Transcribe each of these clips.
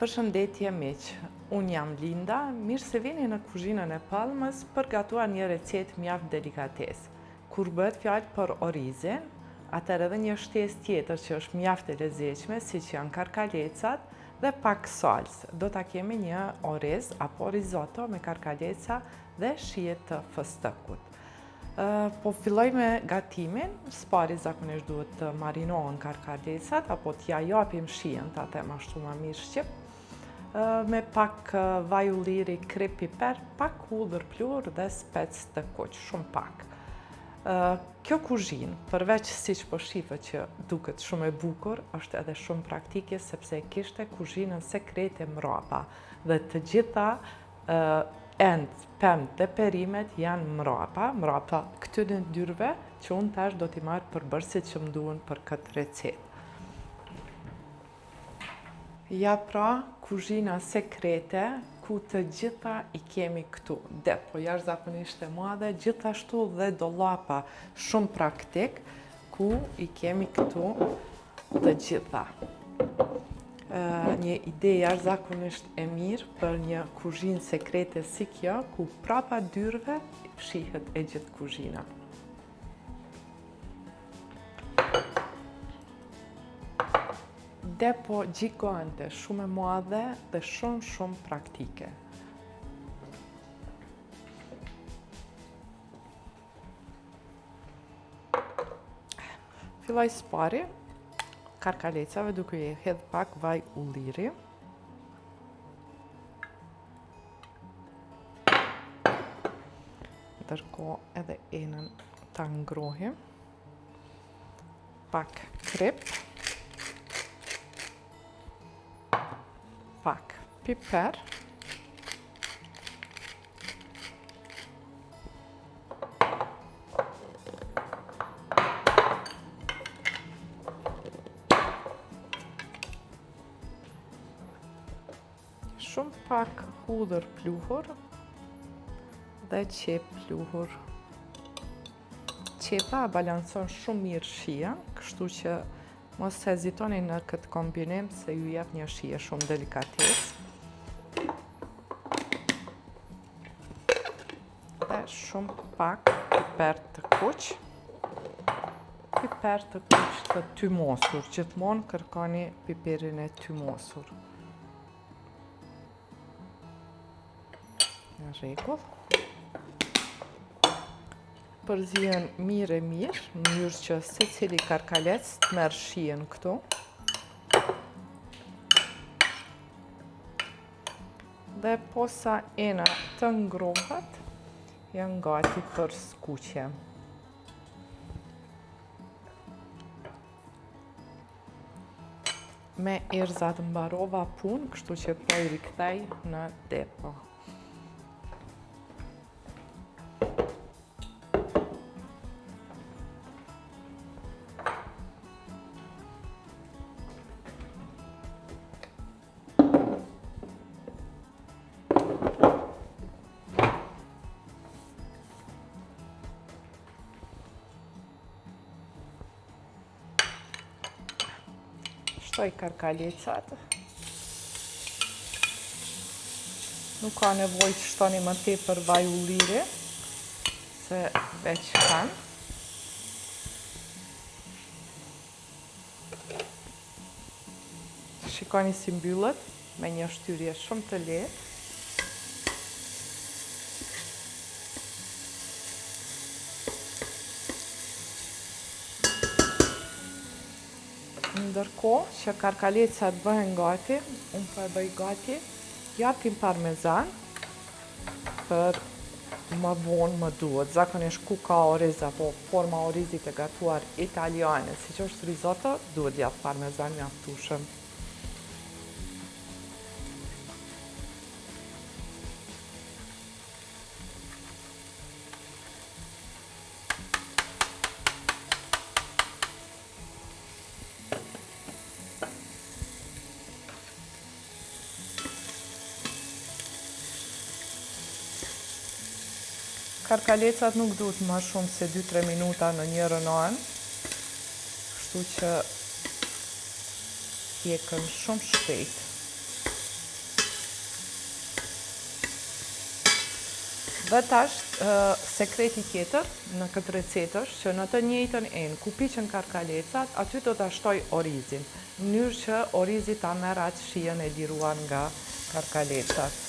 Përshëndetje miq, unë jam Linda, mirë se vini në kuzhinën e Palmës për gatuar një recetë mjaft delikatesë. Kur bëhet fjalë për orizin, atëherë edhe një shtesë tjetër që është mjaft e lezetshme, siç janë karkalecat dhe pak salsë. Do ta kemi një oriz apo risotto me karkaleca dhe shije të fëstëkut. Po filloj me gatimin. Spari zakonisht duhet të marinohen karkalecat apo t'ja japim shijen, ta them ashtu më mirë shqip. Me pak vaj ulliri, krip piper, pak hudhër pluhur dhe spec të kuq, shumë pak. Kjo kuzhinë, përveç siç po shihet që duket shumë e bukur, është edhe shumë praktike sepse kishte kuzhinën sekrete mbrapa dhe të gjitha pemt dhe perimet janë mbrapa këtyre ndyrve që unë tash do t'i marrë përbërësit që më duhen për këtë recetë. Ja pra, kuzhina sekrete ku të gjitha i kemi këtu. Depo jashtëzakonisht e madhe, gjithashtu dhe dollapa shumë praktik ku i kemi këtu të gjitha. Një ide jashtëzakonisht e mirë për një kuzhinë sekrete si kjo, ku prapa dyrve shihet e gjithë kuzhina. Depo gjigante, shumë e madhe dhe shumë praktike. Filloj spari karkalecave duke i hedh pak vaj ulliri. Ndërkohë edhe enën ta ngrohim. Pak krip. Pak piper. Shumë pak hudhër pluhur dhe qep pluhur. Qepa balanson shumë mirë shijen, kështu që mos hezitoni në këtë kombinim se ju jep një shije shumë delikatesë. Dhe shumë pak piper të kuq. Piper të kuq të tymosur, gjithmonë kërkoni piperin e tymosur. Në rregull. Përzihen mirë, në mënyrë që secili karkalec të merr shijen këtu. Dhe posa ena të ngrohet, janë gati për skuqje. Me erëzat mbarova punë, kështu që po i rikthej në depo. Shtoj karkalecat. Nuk ka nevojë të shtoni më tepër vaj ulliri, se veç kanë. Shikoni si mbyllet me një shtyrje shumë të lehtë. Ndërkohë që karkalecat bëhen gati, unë po e bëj gati jatin parmezan për më vonë më duhet. Zakonisht ku ka oriz apo forma orizit e gatuar italiane, siç është risotto, duhet jatë parmezan mjaftueshëm. Karkalecat nuk duhet më shumë se 2-3 minuta në njërën anë, kështu që pjekën shumë shpejt. Dhe tash, sekreti tjetër në këtë recetë është që në të njëjtën enë ku piqen karkalecat, aty do ta shtoj orizin, në mënyrë që orizi ta merr atë shijen e liruar nga karkalecat.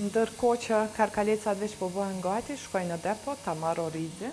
Ndërkohë që karkalecat veç po bëhen gati, shkoj në depo ta marr orizin.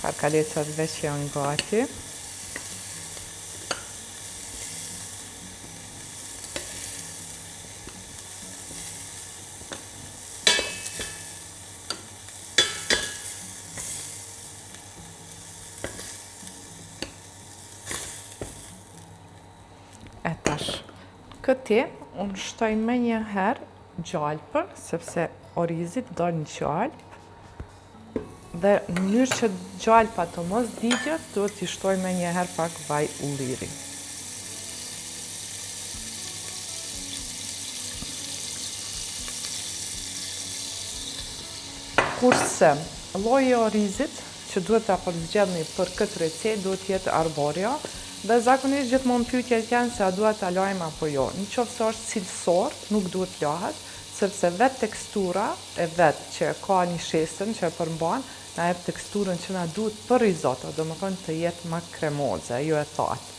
Karkalecat veç janë gati. E tash, këti unë shtoj me një herë gjalpën, sepse orizi do në gjalp. Dhe në mënyrë që gjalpa të mos digjet, duhet t'i shtoj me një herë pak vaj ulliri. Kurse lloji i orizit që duhet ta përzgjedhni për këtë recetë duhet jetë arborio, dhe zakonisht gjithmonë pyetjet janë se a duhet ta lajm apo jo. Nëse është cilësor, nuk duhet lahet, sepse vetë tekstura e vetë që ka një shesën që e përmban, na jep teksturën që na duhet për risotto, domethënë të jetë më kremoze, jo e thatë.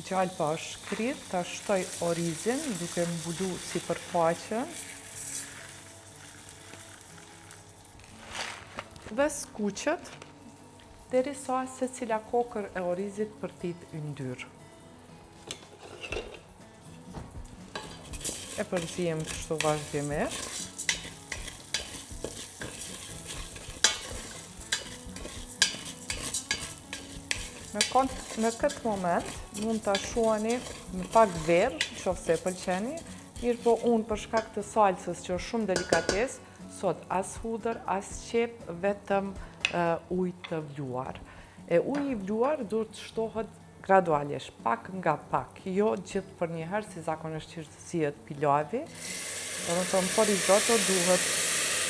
Gjalpa është shkrirë, ta shtoj orizin duke mbulu sipërfaqen. Dhe skuqet derisa secila kokër e orizit përtit yndyrë. E përzijem kështu vazhdimisht. Në këtë moment mund ta shuani me pak verë, nëse e pëlqeni, mirë po unë për shkak të salsës që është shumë delikatesë, sot as hudër, as qep, vetëm ujë të vluar. Uji i vluar duhet të shtohet gradualisht, pak nga pak, jo gjithë për një herë si zakonisht që zihet pilavi. Domethënë për risotto duhet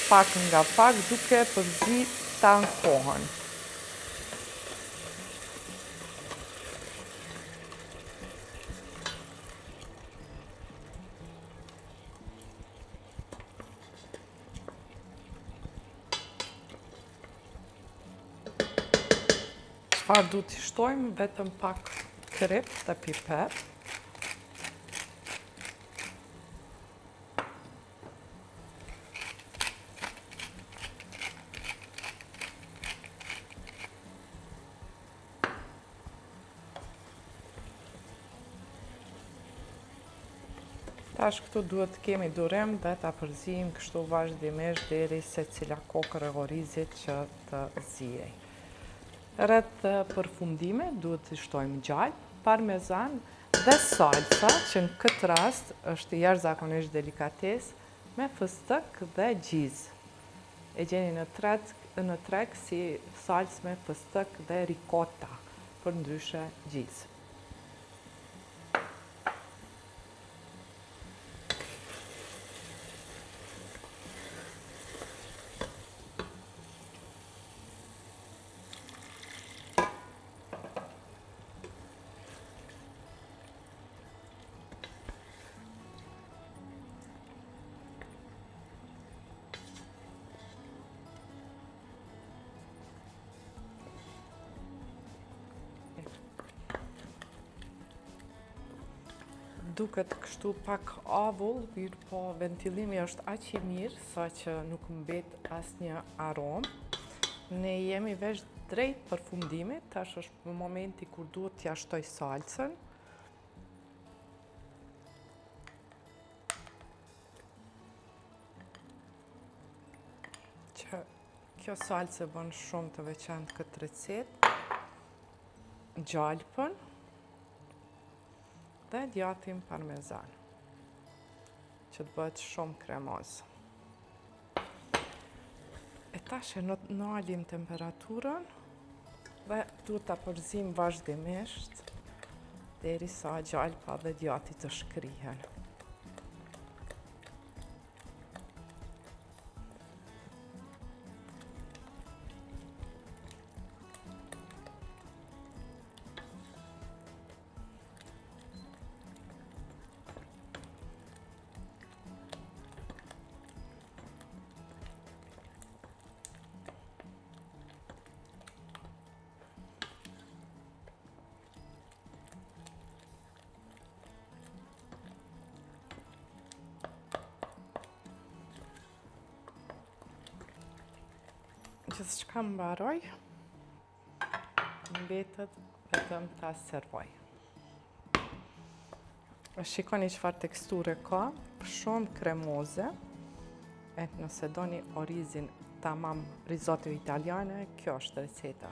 pak nga pak duke përzi tan kohën. Çfarë duhet t'i shtojmë? Vetëm pak krip dhe piper. Tash këtu duhet të kemi durim dhe ta përzijim kështu vazhdimisht deri secila kokër e orizit që të zihej. Rreth përfundimit duhet të shtojmë gjalp, parmezan dhe salsa, që në këtë rast është jashtëzakonisht delikatesë me fëstëk dhe gjizë. E gjeni në treg si salsë me fëstëk dhe ricota, përndryshe gjizë. Duket kështu pak avull, mirë po ventilimi është aq i mirë sa që nuk mbet asnjë aromë. Ne jemi veç drejt përfundimit, tash është momenti kur duhet t'ja shtoj salcën. Kjo salcë bën shumë të veçantë këtë recetë. Gjalpën dhe djathim parmezan, që të bëhet shumë kremoz. E tash e nalim temperaturën dhe duhet ta përzim vazhdimisht derisa gjalpa dhe djati të shkrihen. Gjithçka mbaroj, mbetet vetëm ta servoj. Shikoni çfarë teksture ka, shumë kremoze. Nëse doni orizin tamam risotto italiane, kjo është receta.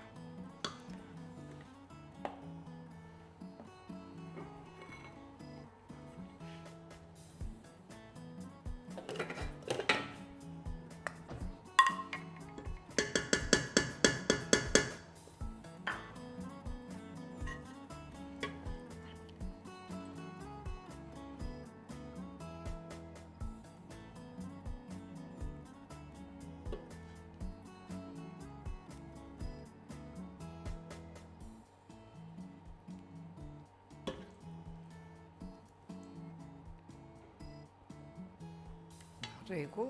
Rregull,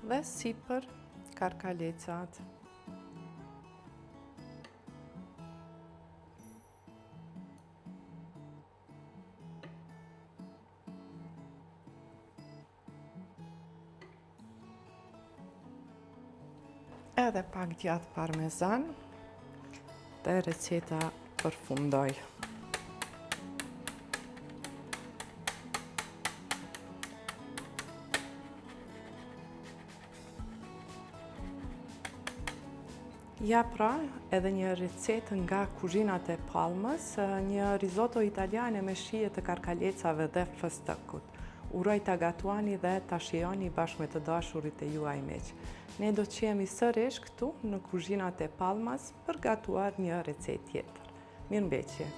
dhe sipër karkalecat. Edhe pak djath parmezan dhe receta përfundoi. Ja pra, edhe një recetë nga kuzhinat e Palmës, një risotto italiane me shije të karkalecave dhe fëstëkut. Uroj ta gatuani dhe ta shijoni bashkë me të dashurit e juaj miq. Ne do të jemi sërish këtu në kuzhinat e Palmës për gatuar një recetë tjetër. Mirëmbëjtje.